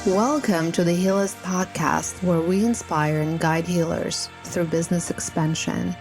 Welcome to the Heallist podcast, where we inspire and guide healers through business expansion.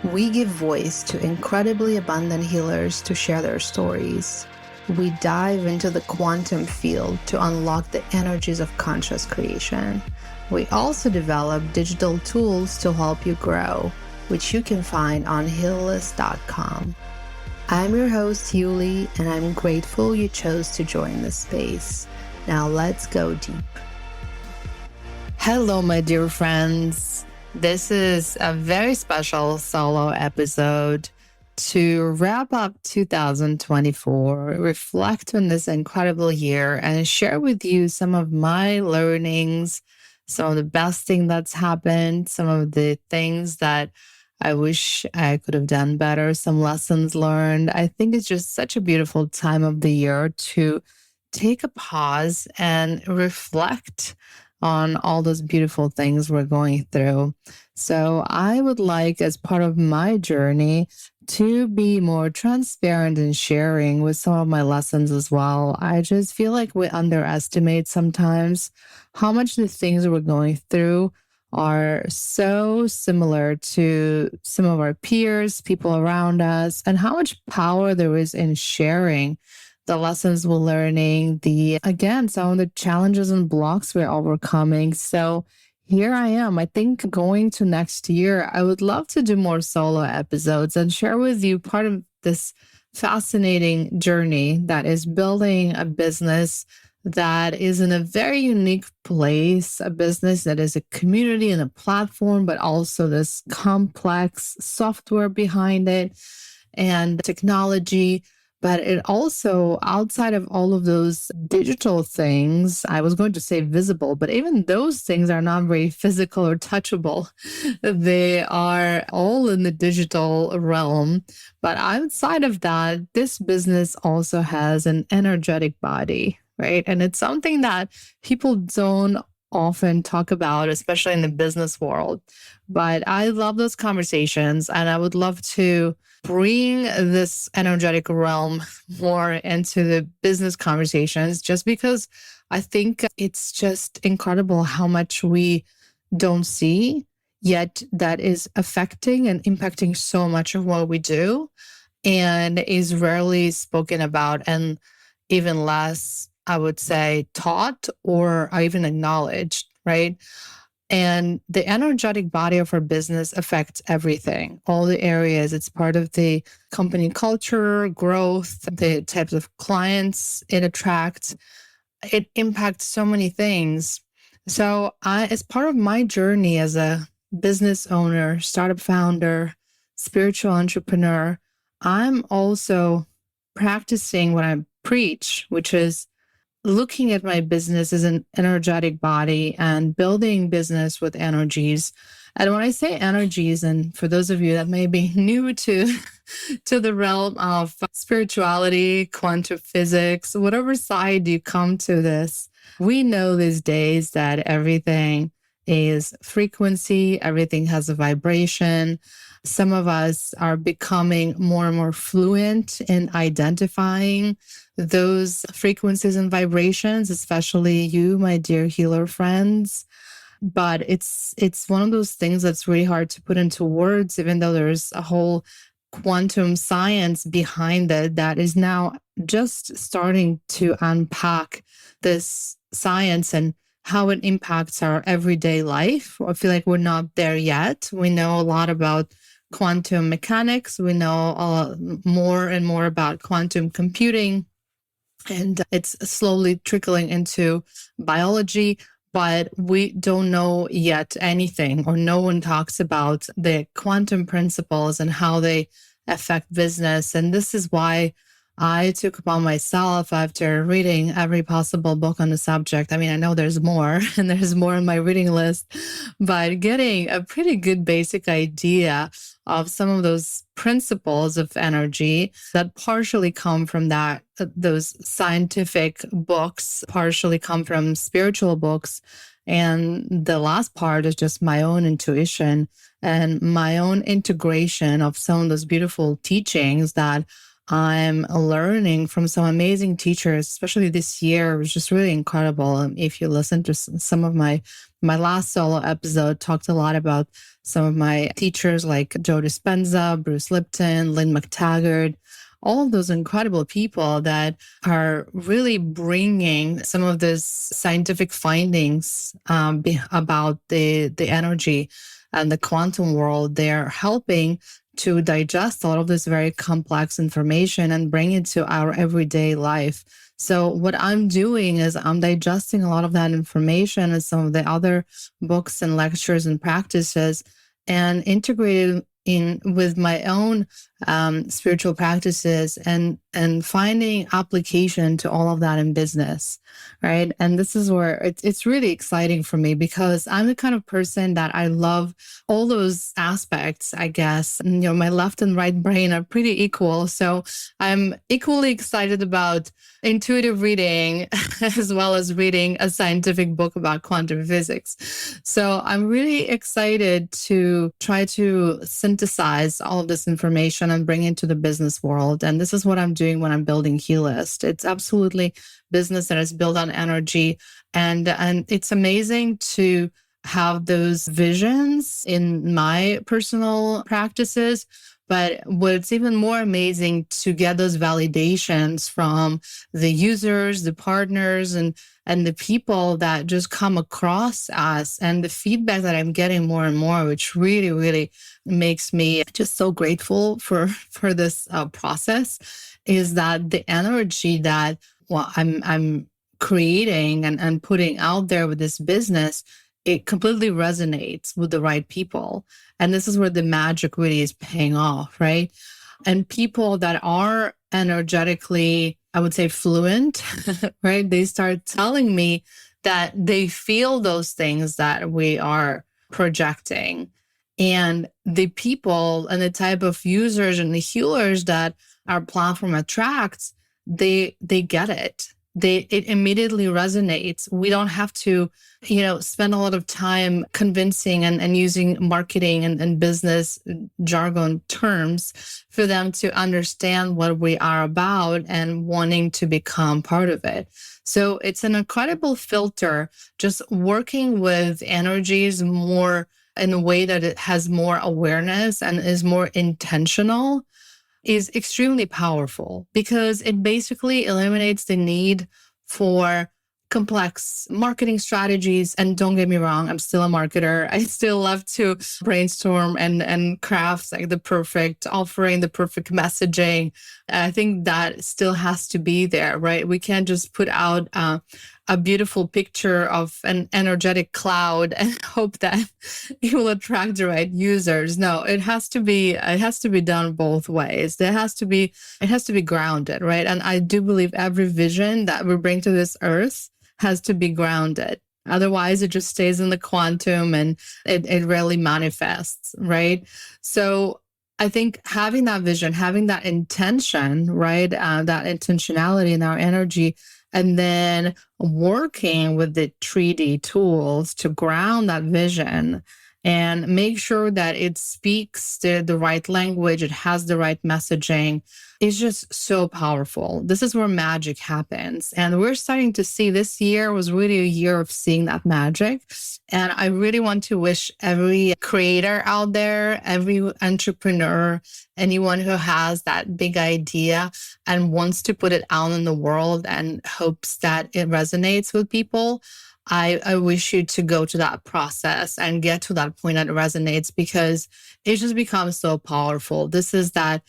We give voice to incredibly abundant healers to share their stories. We dive into the quantum field to unlock the energies of conscious creation. We also develop digital tools to help you grow, which you can find on heallist.com. I'm your host, Yuli, and I'm grateful you chose to join this space. Now let's go deep. Hello, my dear friends. This is a very special solo episode to wrap up 2024, reflect on this incredible year, and share with you some of my learnings, some of the best thing that's happened, some of the things that I wish I could have done better, some lessons learned. I think it's just such a beautiful time of the year to take a pause and reflect on all those beautiful things we're going through. So I would like, as part of my journey, to be more transparent in sharing with some of my lessons as well. I just feel like we underestimate sometimes how much the things we're going through are so similar to some of our peers, people around us, and how much power there is in sharing the lessons we're learning, some of the challenges and blocks we're overcoming. So here I am. I think going to next year, I would love to do more solo episodes and share with you part of this fascinating journey that is building a business that is in a very unique place, a business that is a community and a platform, but also this complex software behind it and technology. But it also, outside of all of those digital things, I was going to say visible, but even those things are not very physical or touchable. They are all in the digital realm. But outside of that, this business also has an energetic body, right? And it's something that people don't often talk about, especially in the business world. But I love those conversations, and I would love to bring this energetic realm more into the business conversations, just because I think it's just incredible how much we don't see, yet that is affecting and impacting so much of what we do and is rarely spoken about, and even less, I would say, taught or even acknowledged, right? And the energetic body of our business affects everything, all the areas. It's part of the company culture, growth, the types of clients it attracts. It impacts so many things. So as part of my journey as a business owner, startup founder, spiritual entrepreneur, I'm also practicing what I preach, which is looking at my business as an energetic body and building business with energies. And when I say energies, and for those of you that may be new to the realm of spirituality, quantum physics, whatever side you come to this, we know these days that everything is frequency, everything has a vibration. Some of us are becoming more and more fluent in identifying those frequencies and vibrations, especially you, my dear healer friends. But it's one of those things that's really hard to put into words, even though there's a whole quantum science behind it that is now just starting to unpack this science and how it impacts our everyday life. I feel like we're not there yet. We know a lot about quantum mechanics. We know more and more about quantum computing, and it's slowly trickling into biology, but we don't know yet anything, or no one talks about the quantum principles and how they affect business. And this is why I took upon myself, after reading every possible book on the subject. I mean, I know there's more and there's more on my reading list, but getting a pretty good basic idea of some of those principles of energy that partially come from those scientific books, partially come from spiritual books. And the last part is just my own intuition and my own integration of some of those beautiful teachings that I'm learning from some amazing teachers, especially this year. It was just really incredible. If you listen to some of my last solo episode, talked a lot about some of my teachers like Joe Dispenza, Bruce Lipton, Lynne McTaggart, all of those incredible people that are really bringing some of this scientific findings about the energy and the quantum world. They're helping to digest all of this very complex information and bring it to our everyday life. So what I'm doing is I'm digesting a lot of that information and some of the other books and lectures and practices and integrated in with my own spiritual practices and finding application to all of that in business, right? And this is where it's really exciting for me because I'm the kind of person that I love all those aspects, I guess. And, my left and right brain are pretty equal. So I'm equally excited about intuitive reading as well as reading a scientific book about quantum physics. So I'm really excited to try to synthesize all of this information and bring it to the business world. And this is what I'm doing when I'm building Heallist. It's absolutely business that is built on energy. And it's amazing to have those visions in my personal practices. But what's even more amazing to get those validations from the users, the partners, and the people that just come across us, and the feedback that I'm getting more and more, which really, really makes me just so grateful for this process, is that the energy that I'm creating and putting out there with this business, it completely resonates with the right people. And this is where the magic really is paying off, right? And people that are energetically, I would say, fluent, right? They start telling me that they feel those things that we are projecting. And the people and the type of users and the healers that our platform attracts, they get it. It immediately resonates. We don't have to, spend a lot of time convincing and using marketing and business jargon terms for them to understand what we are about and wanting to become part of it. So it's an incredible filter, just working with energies more in a way that it has more awareness and is more intentional is extremely powerful because it basically eliminates the need for complex marketing strategies. And don't get me wrong, I'm still a marketer. I still love to brainstorm and craft like the perfect offering, the perfect messaging. And I think that still has to be there, right? We can't just put out a beautiful picture of an energetic cloud and hope that it will attract the right users. No, it has to be done both ways. It has to be grounded, right? And I do believe every vision that we bring to this earth has to be grounded. Otherwise, it just stays in the quantum and it rarely manifests, right? So I think having that vision, having that intention, right? That intentionality in our energy, and then working with the 3D tools to ground that vision and make sure that it speaks the right language, it has the right messaging, is just so powerful. This is where magic happens. And we're starting to see this year was really a year of seeing that magic. And I really want to wish every creator out there, every entrepreneur, anyone who has that big idea and wants to put it out in the world and hopes that it resonates with people, I wish you to go to that process and get to that point that resonates because it just becomes so powerful. This is that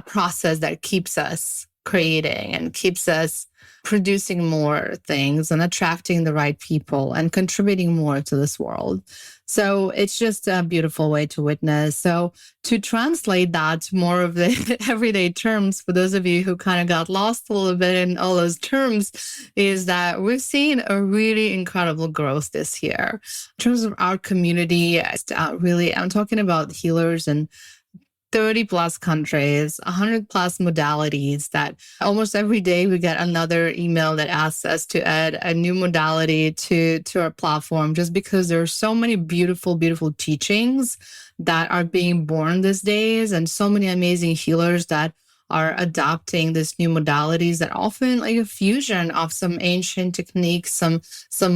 process that keeps us creating and keeps us producing more things and attracting the right people and contributing more to this world. So it's just a beautiful way to witness. So to translate that to more of the everyday terms, for those of you who kind of got lost a little bit in all those terms, is that we've seen a really incredible growth this year. In terms of our community, really, I'm talking about healers and 30 plus countries, 100 plus modalities that almost every day we get another email that asks us to add a new modality to our platform, just because there are so many beautiful, beautiful teachings that are being born these days and so many amazing healers that are adopting these new modalities that often like a fusion of some ancient techniques, some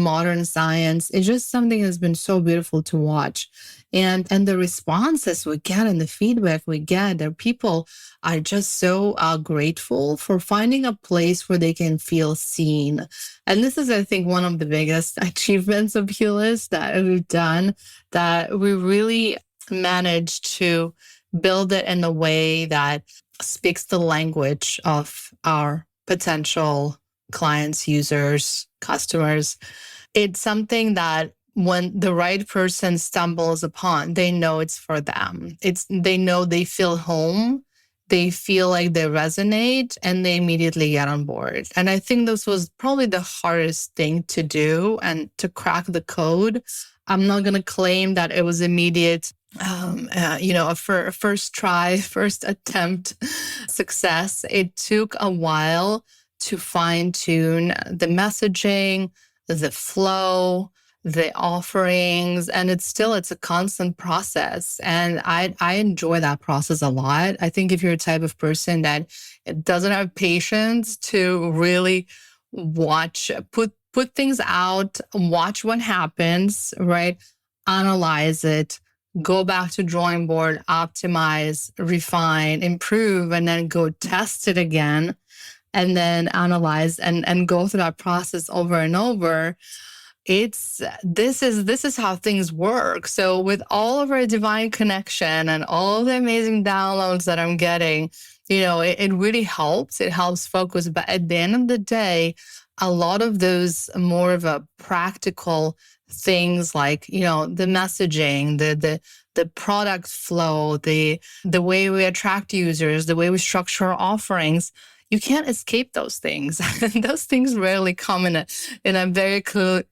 modern science. It's just something that's been so beautiful to watch. And the responses we get and the feedback we get, that people are just so grateful for finding a place where they can feel seen. And this is, I think, one of the biggest achievements of Heallist that we've done, that we really managed to build it in a way that speaks the language of our potential clients, users, customers. It's something that when the right person stumbles upon, they know it's for them. They know they feel home, they feel like they resonate, and they immediately get on board. And I think this was probably the hardest thing to do and to crack the code. I'm not going to claim that it was immediate, a first try, first attempt success. It took a while to fine tune the messaging, the flow, the offerings, and it's a constant process. And I enjoy that process a lot. I think if you're a type of person that doesn't have patience to really put things out, watch what happens, right? Analyze it, go back to drawing board, optimize, refine, improve, and then go test it again, and then analyze and go through that process over and over. This is how things work. So with all of our divine connection and all the amazing downloads that I'm getting, it really helps. It helps focus. But at the end of the day, a lot of those more of a practical things like, the messaging, the product flow, the way we attract users, the way we structure our offerings, you can't escape those things. Those things rarely come in a very clear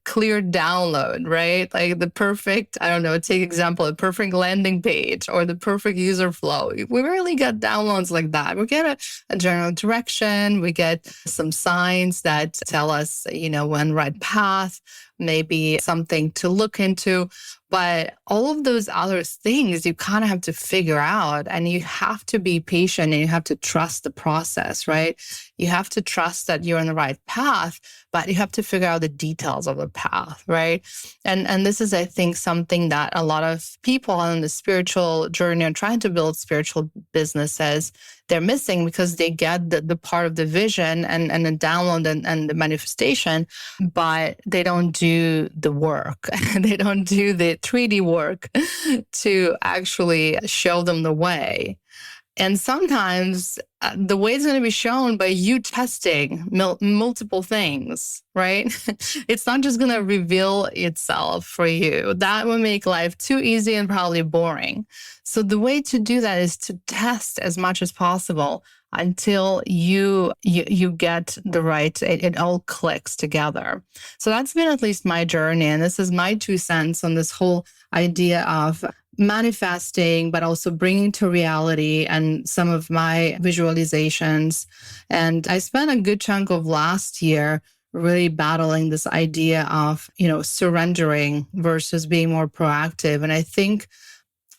download, right? Like the perfect, I don't know, take example, a perfect landing page or the perfect user flow. We rarely get downloads like that. We get a general direction. We get some signs that tell us, when right path, maybe something to look into. But all of those other things you kind of have to figure out, and you have to be patient, and you have to trust the process, right? You have to trust that you're on the right path, but you have to figure out the details of the path, right? And this is, I think, something that a lot of people on the spiritual journey are trying to build spiritual businesses, they're missing, because they get the part of the vision and the download and the manifestation, but they don't do the work. They don't do the 3D work to actually show them the way. And sometimes the way is going to be shown by you testing multiple things, right? It's not just going to reveal itself for you. That would make life too easy and probably boring. So the way to do that is to test as much as possible until you get the right, it all clicks together. So that's been at least my journey. And this is my 2 cents on this whole idea of manifesting, but also bringing to reality and some of my visualizations. And I spent a good chunk of last year really battling this idea of, surrendering versus being more proactive. And I think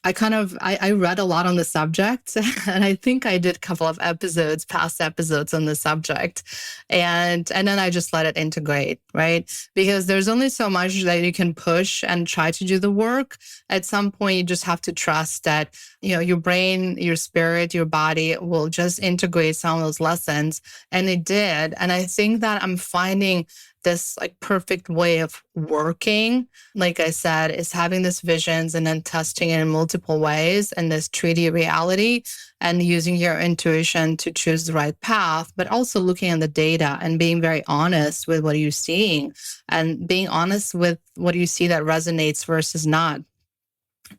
I read a lot on the subject, and I think I did a couple of past episodes on the subject. And then I just let it integrate, right? Because there's only so much that you can push and try to do the work. At some point, you just have to trust that, your brain, your spirit, your body will just integrate some of those lessons. And it did. And I think that I'm finding this like perfect way of working, like I said, is having these visions and then testing it in multiple ways and this 3D reality, and using your intuition to choose the right path, but also looking at the data and being very honest with what you're seeing and being honest with what you see that resonates versus not.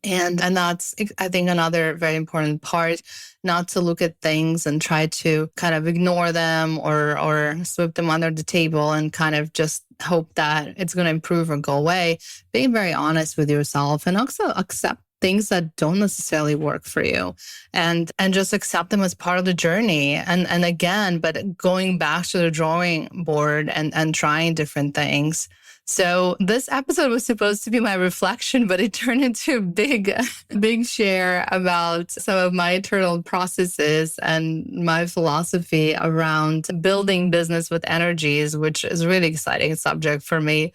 And that's, I think, another very important part, not to look at things and try to kind of ignore them or sweep them under the table and kind of just hope that it's going to improve or go away. Being very honest with yourself and also accept things that don't necessarily work for you, and just accept them as part of the journey. And again, but going back to the drawing board and trying different things. So this episode was supposed to be my reflection, but it turned into a big share about some of my internal processes and my philosophy around building business with energies, which is a really exciting subject for me.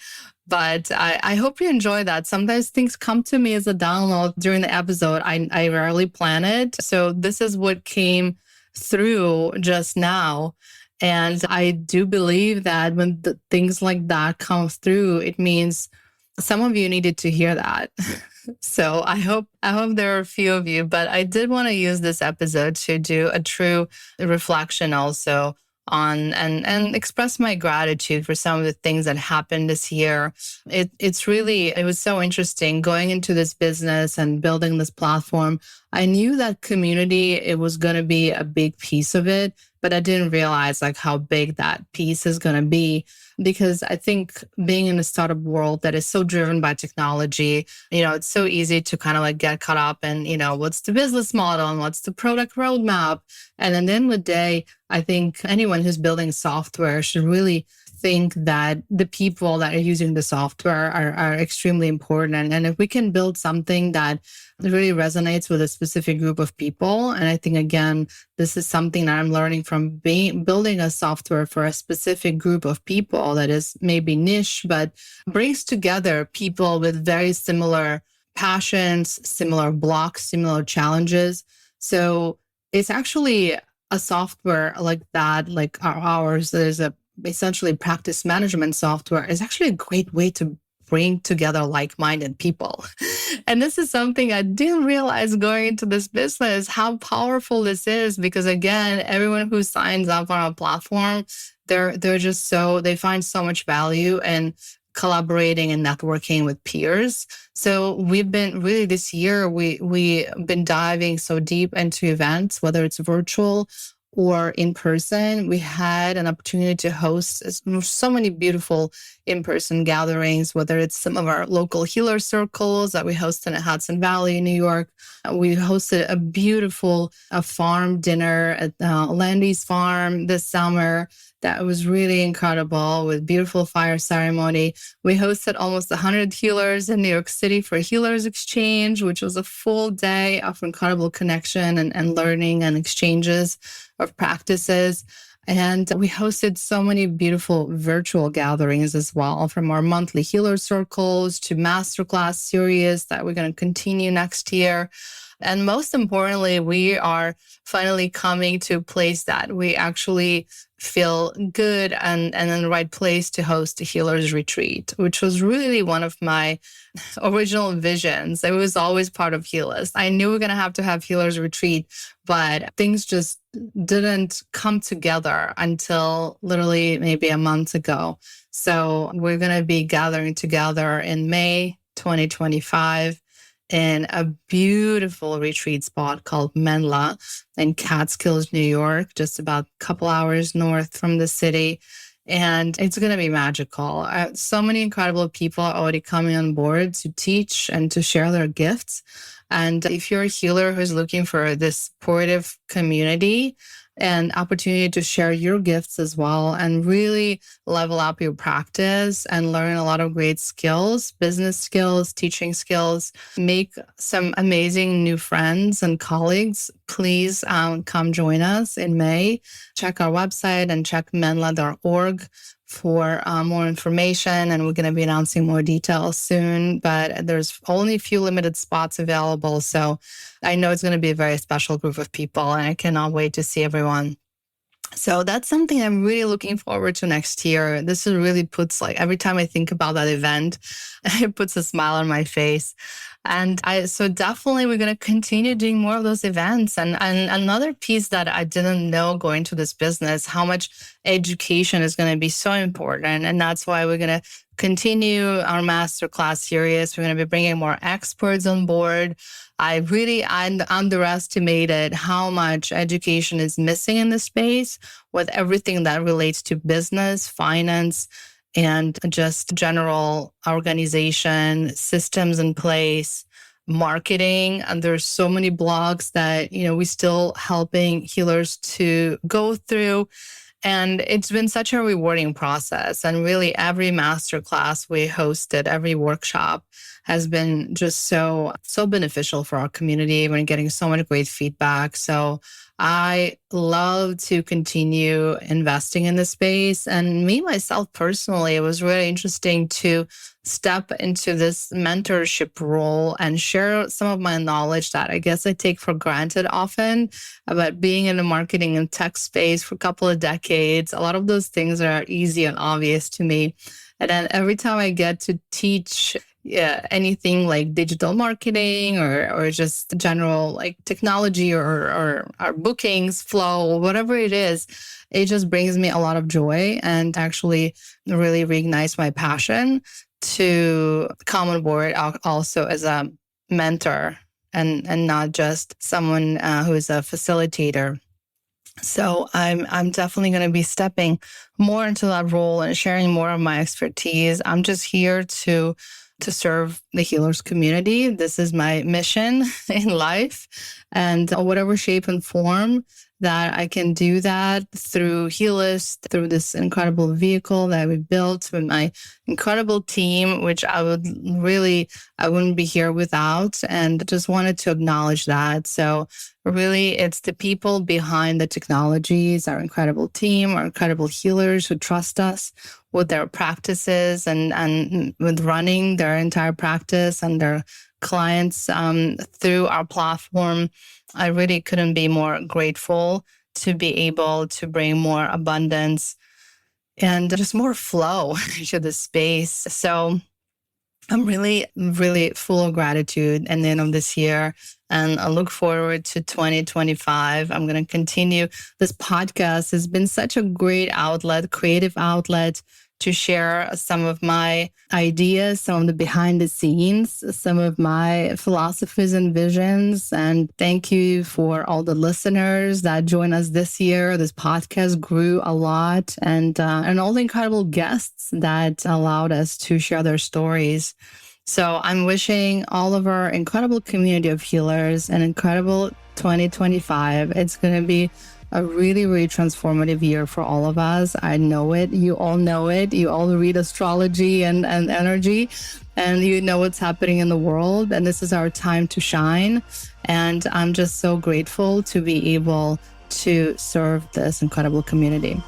But I hope you enjoy that. Sometimes things come to me as a download during the episode. I rarely plan it. So this is what came through just now. And I do believe that when things like that come through, it means some of you needed to hear that. So I hope there are a few of you, but I did want to use this episode to do a true reflection also on and express my gratitude for some of the things that happened this year. It was so interesting going into this business and building this platform. I knew that community, it was going to be a big piece of it, but I didn't realize like how big that piece is going to be, because I think being in a startup world that is so driven by technology, it's so easy to kind of like get caught up in, what's the business model and what's the product roadmap. And at the end of the day, I think anyone who's building software should really think that the people that are using the software are extremely important. And if we can build something that really resonates with a specific group of people, and I think, again, this is something that I'm learning from building a software for a specific group of people that is maybe niche, but brings together people with very similar passions, similar blocks, similar challenges. So it's actually a software like that, like ours, there's essentially practice management software, is actually a great way to bring together like-minded people. And this is something I didn't realize going into this business, how powerful this is, because again, everyone who signs up on our platform, they're just they find so much value in collaborating and networking with peers. So we've been really this year, we've been diving so deep into events, whether it's virtual or in person. We had an opportunity to host so many beautiful in-person gatherings, whether it's some of our local healer circles that we hosted in Hudson Valley, New York. We hosted a beautiful farm dinner at Landy's farm this summer. That was really incredible, with beautiful fire ceremony. We hosted almost 100 healers in New York City for Healers Exchange, which was a full day of incredible connection and learning and exchanges of practices. And we hosted so many beautiful virtual gatherings as well, from our monthly healer circles to masterclass series that we're going to continue next year. And most importantly, we are finally coming to a place that we actually feel good and in the right place to host a healer's retreat, which was really one of my original visions. It was always part of Heallist. I knew we were going to have healer's retreat, but things just didn't come together until literally maybe a month ago. So we're going to be gathering together in May 2025 in a beautiful retreat spot called Menla in Catskills, New York, just about a couple hours north from the city. And it's going to be magical. So many incredible people are already coming on board to teach and to share their gifts. And if you're a healer who's looking for this supportive community and opportunity to share your gifts as well and really level up your practice and learn a lot of great skills, business skills, teaching skills, make some amazing new friends and colleagues, please come join us in May. Check our website and check menla.org for more information, and we're going to be announcing more details soon, but there's only a few limited spots available. So I know it's going to be a very special group of people, and I cannot wait to see everyone. So that's something I'm really looking forward to next year. This really puts, like, every time I think about that event, it puts a smile on my face. And so definitely we're going to continue doing more of those events. And another piece that I didn't know going to this business, how much education is going to be so important. And that's why we're going to continue our masterclass series. We're going to be bringing more experts on board. I really underestimated how much education is missing in this space with everything that relates to business, finance, and just general organization, systems in place, marketing. And there's so many blogs that, we still helping healers to go through. And it's been such a rewarding process. And really every masterclass we hosted, every workshop has been just so beneficial for our community. We're getting so much great feedback. So I love to continue investing in the space. And me, myself, personally, it was really interesting to step into this mentorship role and share some of my knowledge that I guess I take for granted often about being in the marketing and tech space for a couple of decades. A lot of those things are easy and obvious to me. And then every time I get to teach anything like digital marketing or just general like technology or our bookings flow, whatever it is, it just brings me a lot of joy and actually really reignites my passion to come on board also as a mentor and not just someone who is a facilitator. So I'm definitely going to be stepping more into that role and sharing more of my expertise. I'm just here to serve the healers community. This is my mission in life, and whatever shape and form that I can do that through Heallist, through this incredible vehicle that we built with my incredible team, which I wouldn't be here without, and just wanted to acknowledge that. So really, it's the people behind the technologies, our incredible team, our incredible healers who trust us with their practices and with running their entire practice and their clients through our platform. I really couldn't be more grateful to be able to bring more abundance and just more flow into the space. So I'm really, really full of gratitude at the end of this year. And I look forward to 2025. I'm going to continue. This podcast has been such a great outlet, creative outlet, to share some of my ideas, some of the behind the scenes, some of my philosophies and visions. And thank you for all the listeners that joined us this year. This podcast grew a lot, and all the incredible guests that allowed us to share their stories. So I'm wishing all of our incredible community of healers an incredible 2025. It's going to be a really, really transformative year for all of us. I know it. You all know it. You all read astrology and energy, and you know what's happening in the world. And this is our time to shine. And I'm just so grateful to be able to serve this incredible community.